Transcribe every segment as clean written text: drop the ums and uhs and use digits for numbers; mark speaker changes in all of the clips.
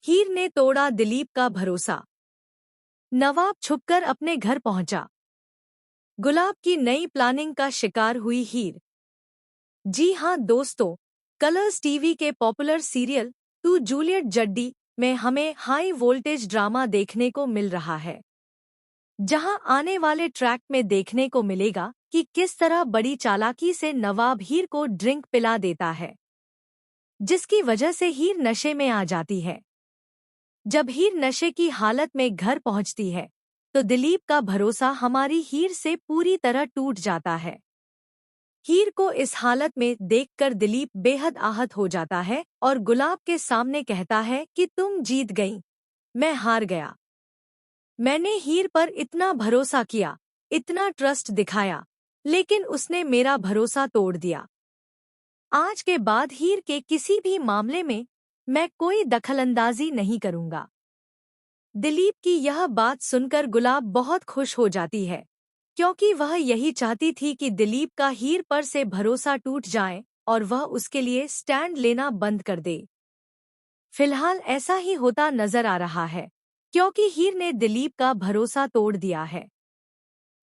Speaker 1: हीर ने तोड़ा दिलीप का भरोसा। नवाब छुपकर अपने घर पहुंचा। गुलाब की नई प्लानिंग का शिकार हुई हीर। जी हां दोस्तों, कलर्स टीवी के पॉपुलर सीरियल टू जूलियट जड्डी में हमें हाई वोल्टेज ड्रामा देखने को मिल रहा है, जहां आने वाले ट्रैक में देखने को मिलेगा कि किस तरह बड़ी चालाकी से नवाब हीर को ड्रिंक पिला देता है, जिसकी वजह से हीर नशे में आ जाती है। जब हीर नशे की हालत में घर पहुंचती है तो दिलीप का भरोसा हमारी हीर से पूरी तरह टूट जाता है। हीर को इस हालत में देखकर दिलीप बेहद आहत हो जाता है और गुलाब के सामने कहता है कि तुम जीत गई, मैं हार गया। मैंने हीर पर इतना भरोसा किया, इतना ट्रस्ट दिखाया, लेकिन उसने मेरा भरोसा तोड़ दिया। आज के बाद हीर के किसी भी मामले में मैं कोई दखलंदाजी नहीं करूंगा। दिलीप की यह बात सुनकर गुलाब बहुत खुश हो जाती है, क्योंकि वह यही चाहती थी कि दिलीप का हीर पर से भरोसा टूट जाए और वह उसके लिए स्टैंड लेना बंद कर दे। फिलहाल ऐसा ही होता नजर आ रहा है, क्योंकि हीर ने दिलीप का भरोसा तोड़ दिया है।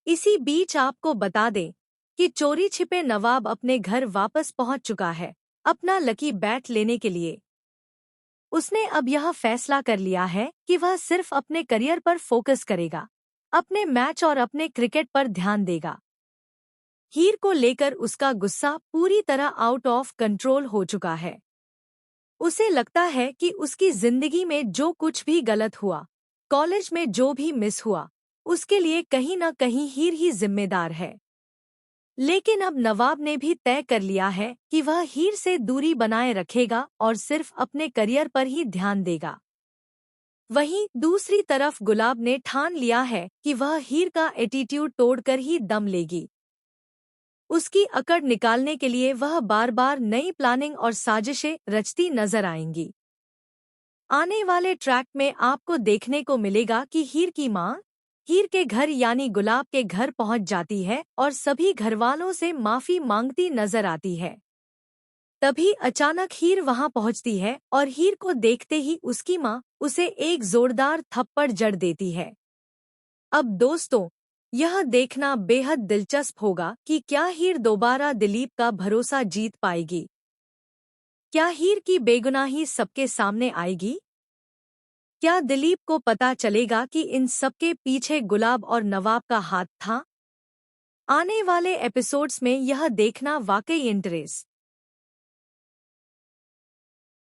Speaker 1: इसी बीच आपको बता दें कि चोरी छिपे नवाब अपने घर वापस पहुंच चुका है, अपना लकी बैट लेने के लिए। उसने अब यह फैसला कर लिया है कि वह सिर्फ अपने करियर पर फोकस करेगा, अपने मैच और अपने क्रिकेट पर ध्यान देगा। हीर को लेकर उसका गुस्सा पूरी तरह आउट ऑफ कंट्रोल हो चुका है। उसे लगता है कि उसकी जिंदगी में जो कुछ भी गलत हुआ, कॉलेज में जो भी मिस हुआ, उसके लिए कहीं न कहीं हीर ही जिम्मेदार है। लेकिन अब नवाब ने भी तय कर लिया है कि वह हीर से दूरी बनाए रखेगा और सिर्फ अपने करियर पर ही ध्यान देगा। वहीं दूसरी तरफ गुलाब ने ठान लिया है कि वह हीर का एटीट्यूड तोड़कर ही दम लेगी। उसकी अकड़ निकालने के लिए वह बार बार नई प्लानिंग और साजिशें रचती नजर आएंगी। आने वाले ट्रैक में आपको देखने को मिलेगा कि हीर की मां हीर के घर यानी गुलाब के घर पहुंच जाती है और सभी घरवालों से माफी मांगती नजर आती है। तभी अचानक हीर वहां पहुंचती है और हीर को देखते ही उसकी मां उसे एक जोरदार थप्पड़ जड़ देती है। अब दोस्तों, यह देखना बेहद दिलचस्प होगा कि क्या हीर दोबारा दिलीप का भरोसा जीत पाएगी। क्या हीर की बेगुनाही सबके सामने आएगी? क्या दिलीप को पता चलेगा कि इन सबके पीछे गुलाब और नवाब का हाथ था? आने वाले एपिसोड्स में यह देखना वाकई इंटरेस्ट